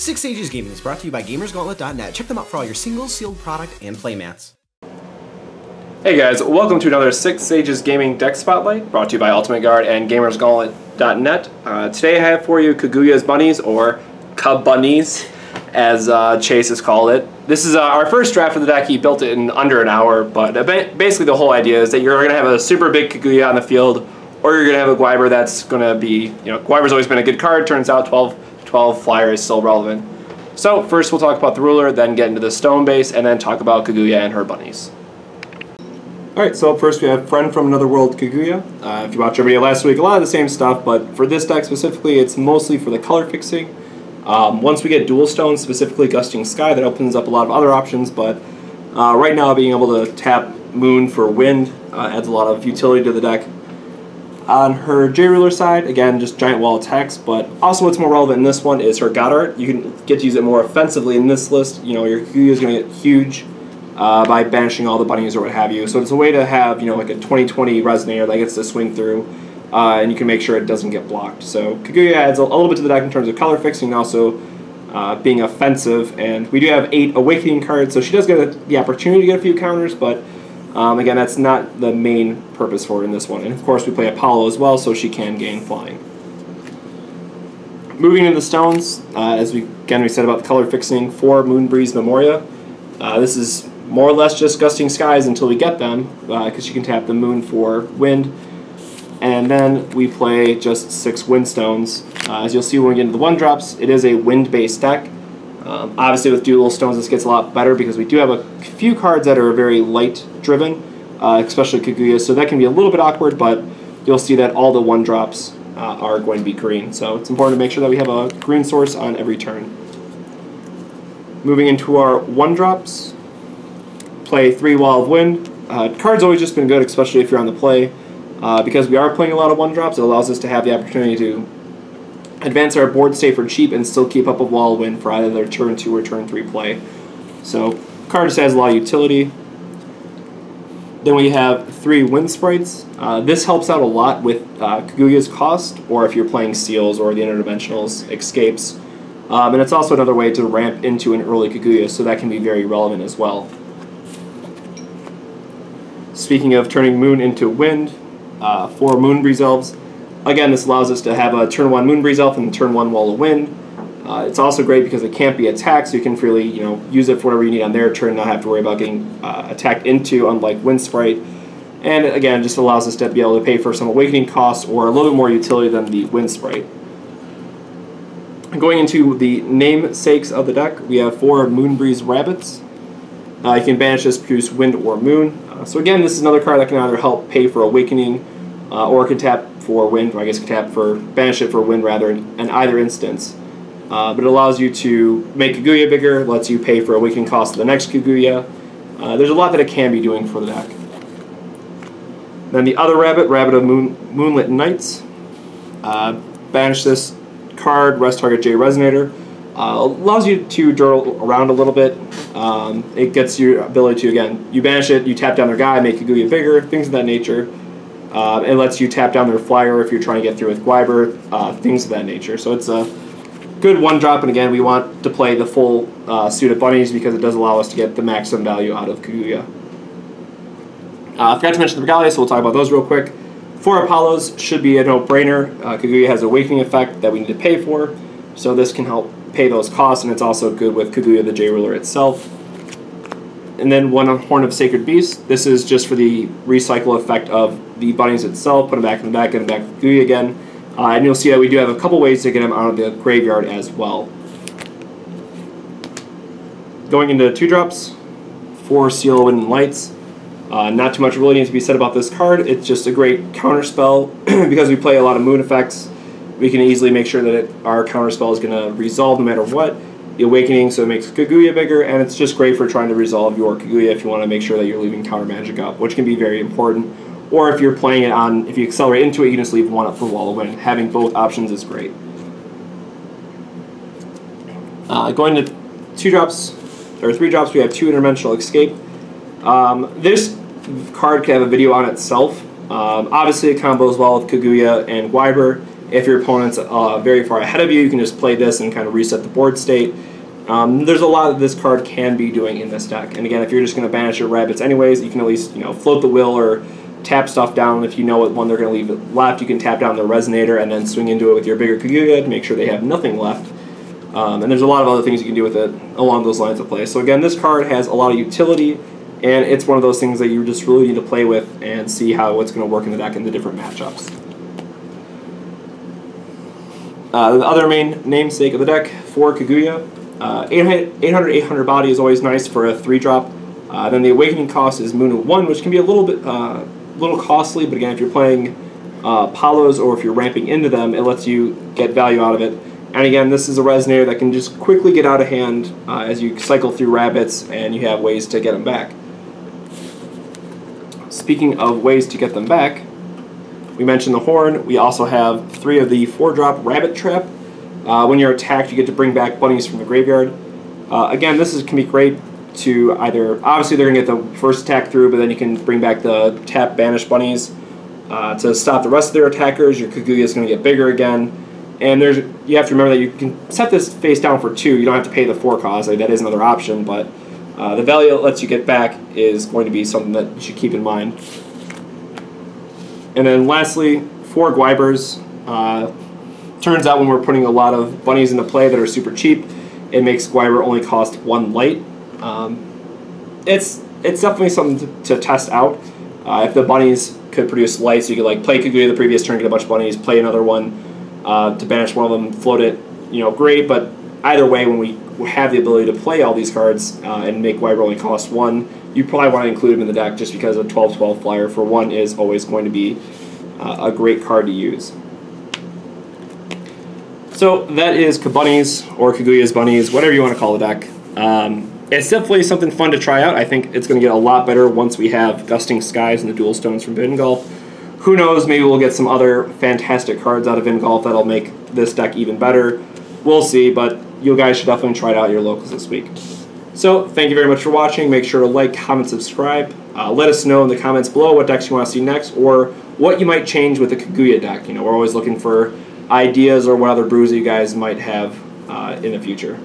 Six Sages Gaming is brought to you by GamersGauntlet.net. Check them out for all your single, sealed product, and playmats. Hey guys, welcome to another Six Sages Gaming Deck Spotlight, brought to you by Ultimate Guard and GamersGauntlet.net. Today I have for you Kaguya's Bunnies, or Ka-BUNNIES, as Chase has called it. This is our first draft of the deck. He built it in under an hour, but basically the whole idea is that you're going to have a super big Kaguya on the field, or you're going to have a Guiber that's going to be, Guiber's always been a good card. Turns out 12 flyer is still relevant. So first we'll talk about the ruler, then get into the stone base, and then talk about Kaguya and her bunnies. Alright, so up first we have Friend from Another World Kaguya. If you watched our video last week, a lot of the same stuff, but for this deck specifically, it's mostly for the color fixing. Once we get dual stones, specifically Gusting Sky, that opens up a lot of other options, but right now being able to tap Moon for wind adds a lot of utility to the deck. On her J-Ruler side, again, just giant wall attacks, but also what's more relevant in this one is her God Art. You can get to use it more offensively in this list. Your Kaguya is going to get huge by banishing all the bunnies or what have you. So it's a way to have, like a 20/20 resonator that gets to swing through, and you can make sure it doesn't get blocked. So Kaguya adds a little bit to the deck in terms of color fixing and also being offensive. And we do have 8 Awakening cards, so she does get the opportunity to get a few counters, but again, that's not the main purpose for it in this one. And of course we play Apollo as well, so she can gain flying. Moving into the stones, as we said about the color fixing for Moonbreeze Memoria, this is more or less just Gusting Skies until we get them, because you can tap the Moon for wind. And then we play just 6 wind stones. As you'll see when we get into the 1-drops, it is a wind-based deck. Obviously with dual stones this gets a lot better because we do have a few cards that are very light driven, especially Kaguya, so that can be a little bit awkward, but you'll see that all the 1-drops are going to be green. So it's important to make sure that we have a green source on every turn. Moving into our 1-drops, play 3 Wall of Wind. Card's always just been good, especially if you're on the play. Because we are playing a lot of 1-drops, it allows us to have the opportunity to advance our board state for cheap and still keep up a Wall of Wind for either their turn 2 or turn 3 play. So card just has a lot of utility. Then we have 3 Wind Sprites. This helps out a lot with Kaguya's cost, or if you're playing Seals or the Interdimensionals, Escapes. And it's also another way to ramp into an early Kaguya, so that can be very relevant as well. Speaking of turning Moon into Wind, for Moonbreeze Elves, again, this allows us to have a turn 1 Moonbreeze Elf and turn 1 Wall of Wind. It's also great because it can't be attacked, so you can freely, use it for whatever you need on their turn, not have to worry about getting attacked into, unlike Wind Sprite. And again, just allows us to be able to pay for some Awakening costs or a little bit more utility than the Wind Sprite. Going into the namesakes of the deck, we have 4 Moonbreeze Rabbits. You can banish this, produce Wind or Moon. So again, this is another card that can either help pay for Awakening, or it can tap for Wind, or I guess it can banish it for Wind rather in either instance. But it allows you to make Kaguya bigger, lets you pay for Awakening cost of the next Kaguya. There's a lot that it can be doing for the deck. Then the other Rabbit, Rabbit of Moonlit Nights. Banish this card, rest target J Resonator. Allows you to draw around a little bit. It gets your ability to, again, you banish it, you tap down their guy, make Kaguya bigger, things of that nature. It lets you tap down their flyer if you're trying to get through with Guiber, things of that nature. So it's a good 1-drop, and again, we want to play the full suit of bunnies because it does allow us to get the maximum value out of Kaguya. I forgot to mention the Regalia, so we'll talk about those real quick. 4 Apollos should be a no-brainer. Kaguya has an Awakening effect that we need to pay for, so this can help pay those costs, and it's also good with Kaguya the J-Ruler itself. And then 1 Horn of Sacred Beast. This is just for the recycle effect of the bunnies itself. Put them back in the back, get them back with Kaguya again. And you'll see that we do have a couple ways to get them out of the graveyard as well. Going into 2-drops, 4 Seal Wind Lights. Not too much really needs to be said about this card. It's just a great counterspell. Because we play a lot of moon effects, we can easily make sure that our counterspell is going to resolve no matter what. The Awakening, so it makes Kaguya bigger, and it's just great for trying to resolve your Kaguya if you want to make sure that you're leaving counter magic up, which can be very important. Or if you're playing it on, if you accelerate into it, you can just leave 1 up for Wall of Wind. Having both options is great. Going to 2-drops, or 3-drops, we have 2 Interdimensional Escape. This card could have a video on itself. Obviously it combos well with Kaguya and Guiber. If your opponent's very far ahead of you, you can just play this and kind of reset the board state. There's a lot that this card can be doing in this deck. And again, if you're just going to banish your rabbits anyways, you can at least float the will or tap stuff down. If you know what one they're going to leave left, you can tap down the resonator and then swing into it with your bigger Kaguya to make sure they have nothing left. And there's a lot of other things you can do with it along those lines of play. So again, this card has a lot of utility, and it's one of those things that you just really need to play with and see how it's going to work in the deck in the different matchups. The other main namesake of the deck for Kaguya, 800 body is always nice for a 3-drop. Then the awakening cost is Moon 1, which can be a little costly, but again, if you're playing Palos or if you're ramping into them, it lets you get value out of it. And again, this is a resonator that can just quickly get out of hand as you cycle through rabbits and you have ways to get them back. Speaking of ways to get them back, we mentioned the horn. We also have 3 of the 4-drop rabbit trap. When you're attacked, you get to bring back bunnies from the graveyard. Again, this can be great to either, obviously they're going to get the first attack through, but then you can bring back the tap banish bunnies to stop the rest of their attackers. Your Kaguya is going to get bigger again. And you have to remember that you can set this face down for 2. You don't have to pay the 4 cost. That is another option, but the value it lets you get back is going to be something that you should keep in mind. And then lastly, 4 Guibers. Turns out when we're putting a lot of bunnies into play that are super cheap, it makes Guiber only cost 1 light. It's definitely something to test out. If the bunnies could produce lights, you could play Kaguya the previous turn, get a bunch of bunnies, play another one to banish one of them, float it, great. But either way, when we have the ability to play all these cards and make Guiber only cost 1, you probably want to include them in the deck just because a 12/12 flyer for 1 is always going to be a great card to use. So that is Ka-BUNNIES or Kaguya's Bunnies, whatever you want to call the deck. It's definitely something fun to try out. I think it's going to get a lot better once we have Gusting Skies and the Dual Stones from Vingolf. Who knows, maybe we'll get some other fantastic cards out of Vingolf that'll make this deck even better. We'll see, but you guys should definitely try it out at your locals this week. So, thank you very much for watching. Make sure to like, comment, subscribe. Let us know in the comments below what decks you want to see next or what you might change with the Kaguya deck. We're always looking for ideas or what other brews that you guys might have in the future.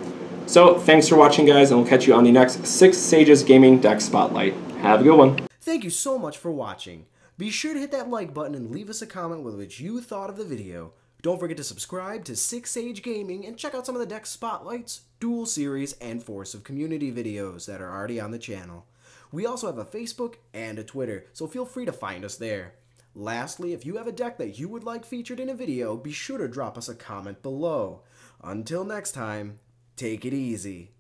So, thanks for watching, guys, and we'll catch you on the next 6 Sages Gaming Deck Spotlight. Have a good one. Thank you so much for watching. Be sure to hit that like button and leave us a comment with what you thought of the video. Don't forget to subscribe to 6 Sage Gaming and check out some of the deck spotlights, duel series, and Force of Community videos that are already on the channel. We also have a Facebook and a Twitter, so feel free to find us there. Lastly, if you have a deck that you would like featured in a video, be sure to drop us a comment below. Until next time, take it easy.